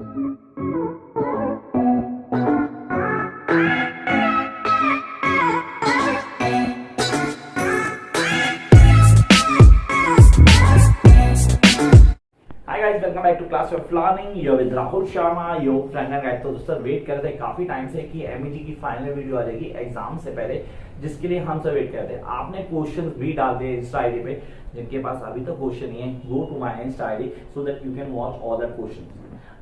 Welcome back to class of learning. Yo with Rahul Sharma, yo friend and guide. तो दोस्तों wait कर रहे थे काफी टाइम से कि एमईजी की फाइनल वीडियो आ जाएगी एग्जाम से पहले, जिसके लिए हम सब वेट कर रहे थे। आपने क्वेश्चंस भी डाल दिए इंस्टा आईडी पे, जिनके पास अभी तक क्वेश्चन नहीं है, go to my insta ID so that you can watch all the questions.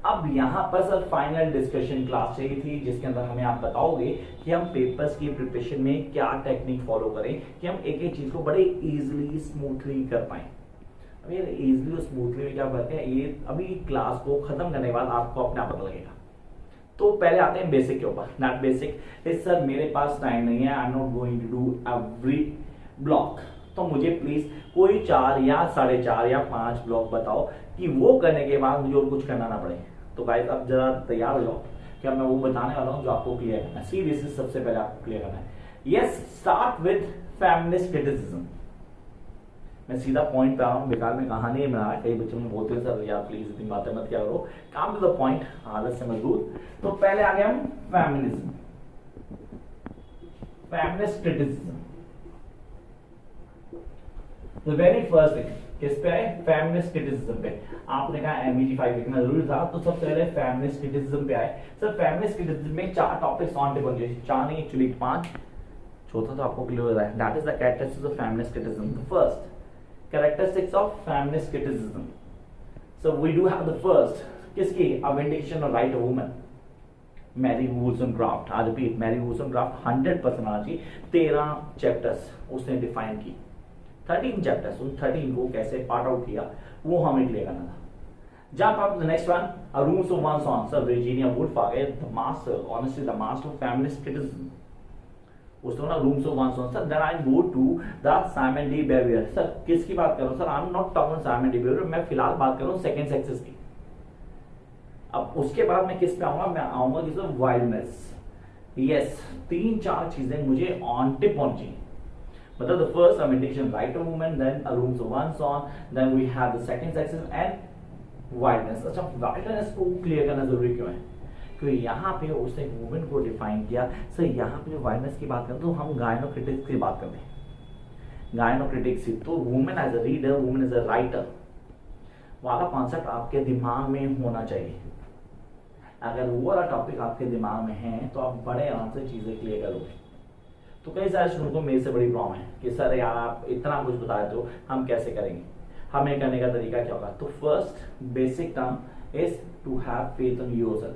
अब यहाँ पर सर फाइनल डिस्कशन क्लास चाहिए थी, जिसके अंदर हमें आप बताओगे कि हम पेपर्स की प्रिपरेशन में क्या टेक्निक फॉलो करें कि हम एक एक चीज को बड़े इजिली स्मूथली कर पाए। ये इजीली और स्मूथली में क्या फर्क है, ये अभी क्लास को खत्म करने के बाद आपको अपने आप पता लगेगा। तो पहले आते हैं बेसिक के ऊपर। नॉट बेसिक इज सर मेरे पास टाइम नहीं है, I am not going to do every block, तो मुझे प्लीज कोई 4 या 4.5 या 5 ब्लॉक बताओ कि वो करने के बाद मुझे और कुछ करना ना पड़े। तो गाइस अब जरा तैयार हो जाओ कि मैं वो बताने वाला हूँ जो आपको क्लियर करना है। सी दिस इज सबसे पहले आपको क्लियर करना है। Yes, start with feminist criticism. मैं सीधा पॉइंट पे आ रहा हूँ, बेकार में कहानी नहीं बना रहा। कई बच्चों में बोलते हैं सर यार प्लीज इतनी बातें मत क्या करो, काम टू द पॉइंट, आदत से मजबूत। तो पहले आ गया हम feminism, feminist criticism. The very first thing किस पे आए, फेमिनिस्ट क्रिटिसिज्म पे। आपने कहा एमईजी 5 लिखना जरूरी था, तो सबसे पहले फेमिनिस्ट क्रिटिसिज्म पे आए। सर फेमिनिस्ट क्रिटिसिज्म में 4 टॉपिक्स ऑन टेबल होंगे, 4 नहीं एक्चुअली 5, चौथा तो आपको क्लियर हो रहा है। That is the characteristics of feminist criticism. The first characteristics of feminist criticism. So we do have the first, किसकी, a vindication of right of woman, Mary Wollstonecraft. I repeat, Mary Wollstonecraft 100% आना चाहिए। 13 chapters उसने define की, 13 chapters, उन 13 को कैसे part out किया वो हमें क्लियर करना था। Jump up the next one, a rooms of one's own, sir Virginia Woolf आ गए, the master, honestly the master of feminist criticism. उसको ना रूम्स ऑफ वन सॉन्ग। Sir then I go to the Simone de Beauvoir. Sir किसकी बात कर रहा हूं sir, I am not talking Simone de Beauvoir, मैं फिलहाल बात कर रहा हूं सेकंड सेक्सेस की। अब उसके बाद मैं किस पे आऊंगा, मैं आऊंगा किस पे, वाइल्डनेस। यस, 3-4 चीजें मुझे ऑन टिप होनी चाहिए। मतलब the first emendation right of women, then a rooms of one's सॉन्ग, then we have the second sexes and wildness. अच्छा, वाइल्डनेस को क्लियर करना जरूरी क्यों है, क्योंकि यहाँ पे उसने वुमेन को डिफाइन किया। सर यहाँ पे जो वायलेंस की बात करें तो हम गायनोक्रिटिक्स की बात करते हैं। गायनोक्रिटिक्स तो women as a reader, women as a writer वाला कॉन्सेप्ट आपके दिमाग में होना चाहिए। अगर वो वाला टॉपिक आपके दिमाग में है तो आप बड़े आराम से चीजें क्लियर करोगे। तो कई सारे स्टूडेंट को मेरे से बड़ी प्रॉब्लम है कि सर यार आप इतना कुछ बता रहे हो, हम कैसे करेंगे, हमें करने का तरीका क्या होगा। तो first basic term is to have faith in yourself.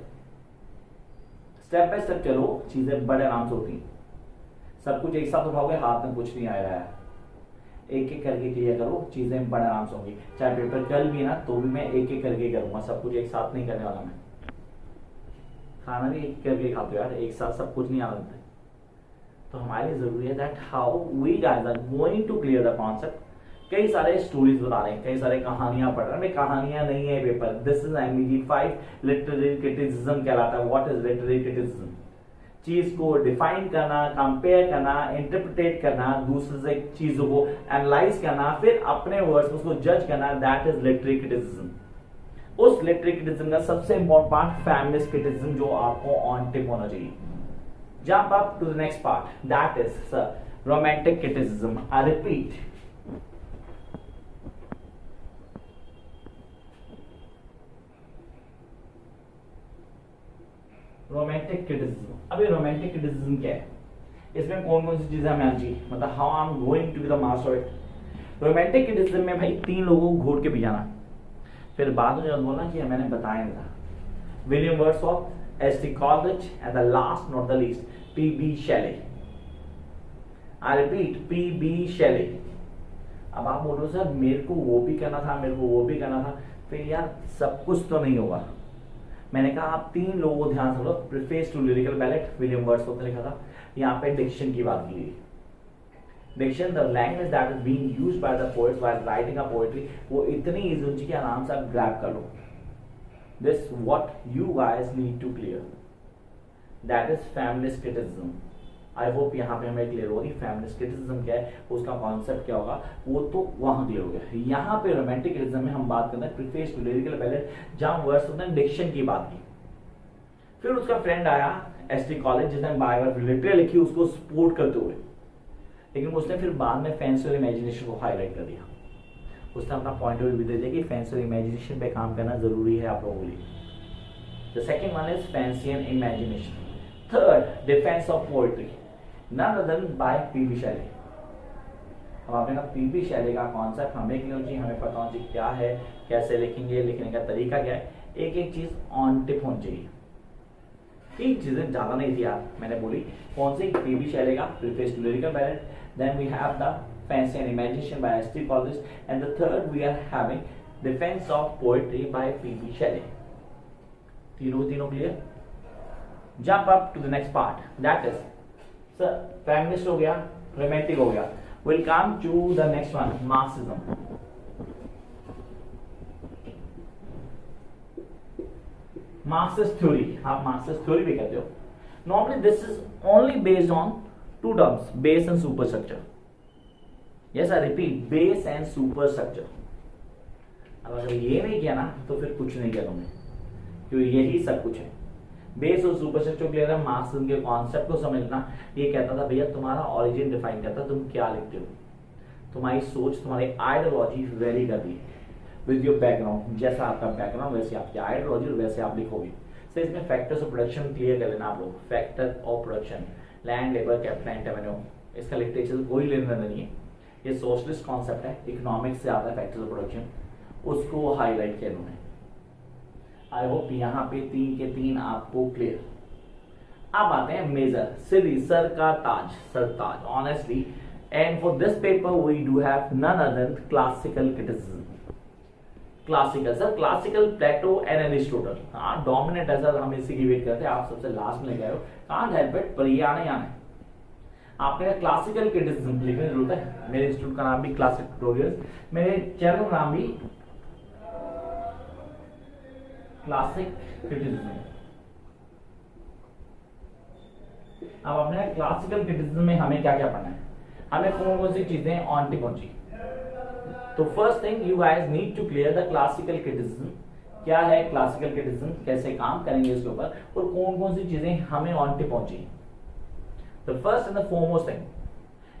Step by step चलो, चीजें बड़े आराम से होती हैं। सब कुछ एक साथ उठाओगे, हाथ में कुछ नहीं आ रहा है। एक एक करके क्लियर करो, चीजें बड़े आराम से होंगी। चाहे पेपर कल भी ना तो भी मैं एक एक करके करूंगा, सब कुछ एक साथ नहीं करने वाला मैं। खाना भी एक करके खाते हो यार, एक साथ सब कुछ नहीं आ रहा। तो हमारे लिए जरूरी है that how we guys are going to clear the concept. कई सारे स्टोरीज बता रहे हैं, कई सारे कहानियां पढ़ रहे हैं। कहानियां नहीं है paper, this is MEG 5 literary criticism कहलाता है। व्हाट इज लिटरेरी क्रिटिसिज्म, चीज को डिफाइन करना, कंपेयर करना, इंटरप्रिटेट करना, दूसरे से चीजों को एनालाइज करना, फिर अपने वर्ड्स उसको जज करना, दैट इज लिटरेरी क्रिटिसिज्म। उस लिटरेरी क्रिटिसिज्म का सबसे इंपॉर्टेंट पार्ट फेमिनिस्ट क्रिटिसिज्म, जो आपको ऑन टिप होना चाहिए। Jump up to the next part, that is sir romantic criticism. I repeat, romantic criticism. अभी रोमांटिक क्रिटिसिज्म क्या है, इसमें कौन कौन सी चीजें हमें आनी चाहिए, मतलब how I am going to be the master it. Romantic criticism में भाई 3 लोगों को घूर के भी जाना, फिर बाद में जब बोलना कि मैंने बताया नहीं था। William Wordsworth, ST. Coleridge and the last not the least PB. Shelley. I repeat, PB. Shelley. अब आप बोलो सर मेरे को वो भी करना था, मेरे को वो भी करना था, फिर यार सब कुछ तो नहीं होगा। मैंने कहा आप 3 लोगों को ध्यान से लो। Preface to lyrical ballad, William Wordsworth ने लिखा था। यहाँ पे डिक्शन की बात की गई। Diction, the language that is being used by the poets while writing a poetry, वो इतनी इजी होनी चाहिए कि आराम से आप ग्रैब कर लो। This what you guys need to clear, that is feminist criticism. I hope यहाँ पे हमें क्लियर होगी फेमिनिस्ट क्रिटिसिज्म क्या है, उसका कॉन्सेप्ट क्या होगा, वो तो वहां क्लियर हो गया। यहाँ पे रोमांटिक क्रिटिसिज्म में हम बात करते हैं प्रीफेस टू लिरिकल बैलेट, जहां वर्ड्स होते हैं डिक्शन की बात की। फिर उसका फ्रेंड आया एसटी कॉलेज जिसने बायोग्राफी लिटरेचर लिखी उसको सपोर्ट करते हुए, लेकिन उसने फिर बाद में फैंसी और इमेजिनेशन को हाईलाइट कर दिया। उसने अपना पॉइंट ऑफ व्यू भी दे दिया कि फैंसी और इमेजिनेशन पे काम करना जरूरी है आप लोगों के लिए। The second one is fancy and imagination. Third, defence of poetry, none other by PB Shelley. अब आपने कहा पीबी शैली का कॉन्सेप्ट हमें क्यों चाहिए, हमें पता होना चाहिए क्या है, कैसे लिखेंगे, लिखने का तरीका क्या है, एक एक चीज ऑन टिप होनी चाहिए। तीन चीजें ज्यादा नहीं थी यार मैंने बोली, कौन सी, पीबी शैली का preface to lyrical ballad, then we have the fancy and imagination by ST Coleridge, and the third we are having defence of poetry by PB Shelley. तीनों clear. Jump up to the next part, that is sir feminist हो गया, romantic हो गया, will come to the next one, Marxism. Marxist theory, आप Marxist theory भी कहते हो। Normally this is only based on two terms, base and superstructure. Yes I repeat, base and superstructure. अब अगर ये नहीं किया ना तो फिर कुछ नहीं किया तुमने, क्योंकि यही सब कुछ है। बेस और सुपरस्ट्रक्चर क्लियर है, मार्क्सिज्म के कॉन्सेप्ट को समझना। ये कहता था भैया तुम्हारा ओरिजिन डिफाइन करता, तुम क्या लिखते हो, तुम्हारी सोच, तुम्हारी आइडियोलॉजी वेरी करती है विद योर बैकग्राउंड। जैसा आपका बैकग्राउंड वैसे आपकी आइडियोलॉजी और वैसे आप लिखोगे। सो इसमें फैक्टर्स ऑफ प्रोडक्शन क्लियर कर लेना आप लोग। Factor of production, land, labour, capital, एंटेवेन्यू, इसका लिटरेचर कोई लेना नहीं है, ये सोशलिस्ट कॉन्सेप्ट है, इकोनॉमिक्स से आता है फैक्टर्स ऑफ प्रोडक्शन, उसको हाईलाइट किया उन्होंने। आई होप यहाँ पे 3 के 3 आपको क्लियर। अब आते हैं मेजर, सिरी, सर का ताज, सरताज, honestly. And for this paper we do have none other classical criticism. Classical sir, classical Plato and Aristotle, हाँ डोमिनेट है सर, हम इसी की वेट करते हैं, आप सबसे लास्ट में गए हो, कांट हेल्प इट, पर ये आना ही आना है। आपने क्लासिकल क्रिटिसिज्म लिखने की जरूरत है। मेरे इंस्टीट्यूट का नाम भी क्लासिक ट्यूटोरियल्स, मेरे चैनल का नाम भी क्लासिक क्रिटिसिज्म। अब अपने क्लासिकल क्रिटिसिज्म में हमें क्या क्या पढ़ना है, हमें कौन कौन सी चीजें ऑन टिक होनी चाहिए। तो first thing you guys need to clear the classical criticism. क्या है क्लासिकल क्रिटिसिज्म, कैसे काम करेंगे इसके ऊपर, और कौन कौन सी चीजें हमें ऑन टिक होनी चाहिए। The first and the foremost thing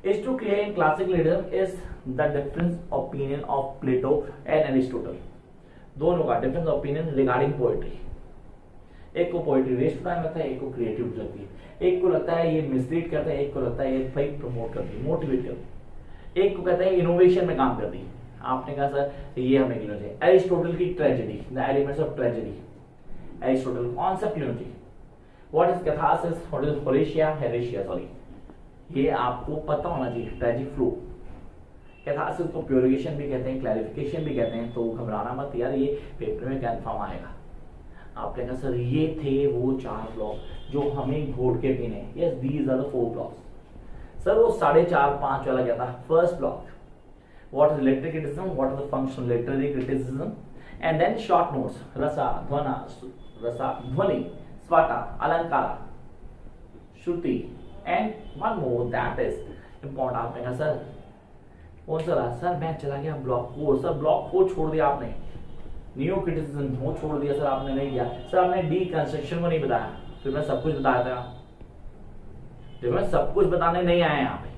is to clear in classical criticism is the difference opinion of Plato and Aristotle। दोनों का डिफरेंस ओपिनियन रिगार्डिंग पोएट्री। एक को पोएट्री वेस्ट टाइम लगता है, एक को क्रिएटिव लगती है, एक को लगता है ये मिसलीड करता है, एक को लगता है ये भाई प्रमोट करती है, मोटिवेट करती है, एक को कहता है इनोवेशन में काम करती है। आपने कहा सर ये हमें क्लियर चाहिए। एरिस्टोटल की tragedy, the elements of tragedy, Aristotle concept clear चाहिए। What is catharsis, what is होरेशिया, हेरेशिया, सॉरी ये आपको पता होना चाहिए। ट्रेजिक फ्लो, कैथारसिस को प्योरिफिकेशन भी कहते हैं, क्लैरिफिकेशन भी कहते हैं, तो घबराना मत यार, ये पेपर में कंफर्म आएगा। आपने कहा सर ये थे वो 4 ब्लॉक जो हमें घोट के पीने, yes these are the 4 blocks. Sir वो 4.5 5 वाला क्या था, first block what is literary criticism, what is the function literary criticism, and then short notes, rasa dhvani, स्वटा, alankara, shruti, and one more that is important. आपने कहा सर कौन सा रहा, सर मैं चला गया ब्लॉक 4। सर ब्लॉक 4 छोड़ दिया आपने, न्यू क्रिटिसिज्म वो छोड़ दिया सर, आपने नहीं किया। सर आपने डी कंस्ट्रक्शन को नहीं बताया, फिर मैं सब कुछ बताया था, फिर मैं सब कुछ बताने नहीं आया यहाँ पे।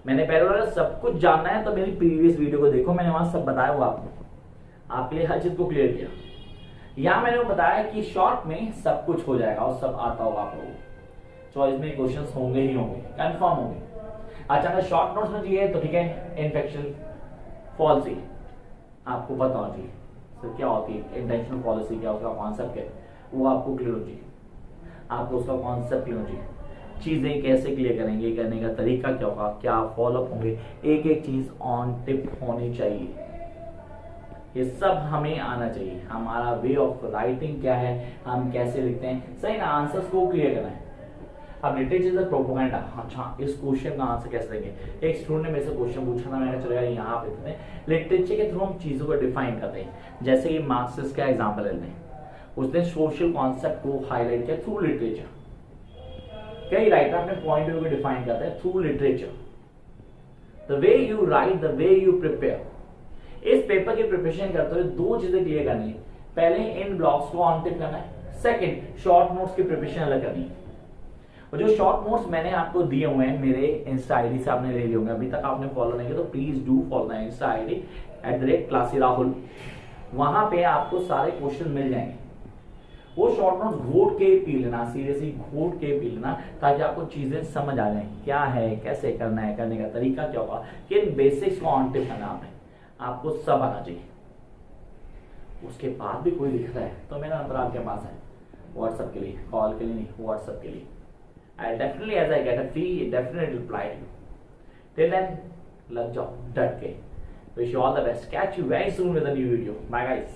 मैंने पहले बोला सब कुछ जानना है तो मेरी प्रीवियस वीडियो को देखो, मैंने वहां सब बताया हुआ आपको, आपके लिए हर चीज को क्लियर किया। यहाँ मैंने बताया कि शॉर्ट में सब कुछ हो जाएगा और सब आता होगा आप लोगों को, चॉइस में क्वेश्चंस होंगे ही होंगे, कंफर्म होंगे। अच्छा अगर शॉर्ट नोट्स में चाहिए तो ठीक है, इन्फेक्शन पॉलिसी आपको पता होना चाहिए सर क्या होती है, इंटेंशनल पॉलिसी क्या, उसका कॉन्सेप्ट क्या है वो आपको क्लियर हो चाहिए, आपको उसका कॉन्सेप्ट क्लियर हो चाहिए, चीजें कैसे क्लियर करेंगे, करने का तरीका क्या होगा, क्या फॉलोअप होंगे, एक एक चीज ऑन टिप होनी चाहिए। ये सब हमें आना चाहिए। हमारा वे ऑफ राइटिंग क्या है, हम कैसे लिखते हैं, सही ना, आंसर्स को क्लियर करना है। अब लिटरेचर प्रोपोगेंडा, अच्छा इस क्वेश्चन का आंसर कैसे देंगे। एक स्टूडेंट ने मेरे से क्वेश्चन पूछा था, मैंने चलो यार यहाँ पे लिटरेचर के थ्रू हम चीजों को डिफाइन करते हैं। जैसे कि मार्क्सिस्ट का एग्जाम्पल ले लें, उसने सोशल कॉन्सेप्ट को हाईलाइट किया थ्रू लिटरेचर। कई राइटर अपने पॉइंट ऑफ व्यू को डिफाइन करते हैं through literature. The way you right, the way you prepare. इस पेपर की प्रिपरेशन करते हुए दो चीजें क्लियर करनी है। पहले इन ब्लॉग्स को ऑन टिप करना है, सेकंड शॉर्ट नोट्स की प्रिपरेशन अलग करनी है। और जो शॉर्ट नोट्स मैंने आपको दिए हुए हैं मेरे इंस्टा आईडी से आपने ले लिए होंगे, अभी तक आपने फॉलो नहीं किया तो please do follow my insta ID @classy_rahul। वहां पे आपको सारे क्वेश्चन मिल जाएंगे। वो शॉर्ट नोट घोट के पी लेना, सीरियसली घोट के पी लेना, ताकि आपको चीजें समझ आ जाए क्या है, कैसे करना है, करने का तरीका क्या होगा, किन बेसिक्स को ऑन टिप करना है, आपको सब आना चाहिए। उसके बाद भी कोई दिक्कत है तो मेरा नंबर आपके पास है, व्हाट्सएप के लिए, कॉल के लिए नहीं, व्हाट्सएप के लिए। I definitely, as I get a fee, definitely reply to you. Till then, लग जाओ डट के। Wish you all the best. Catch you very soon with a new video. Bye guys.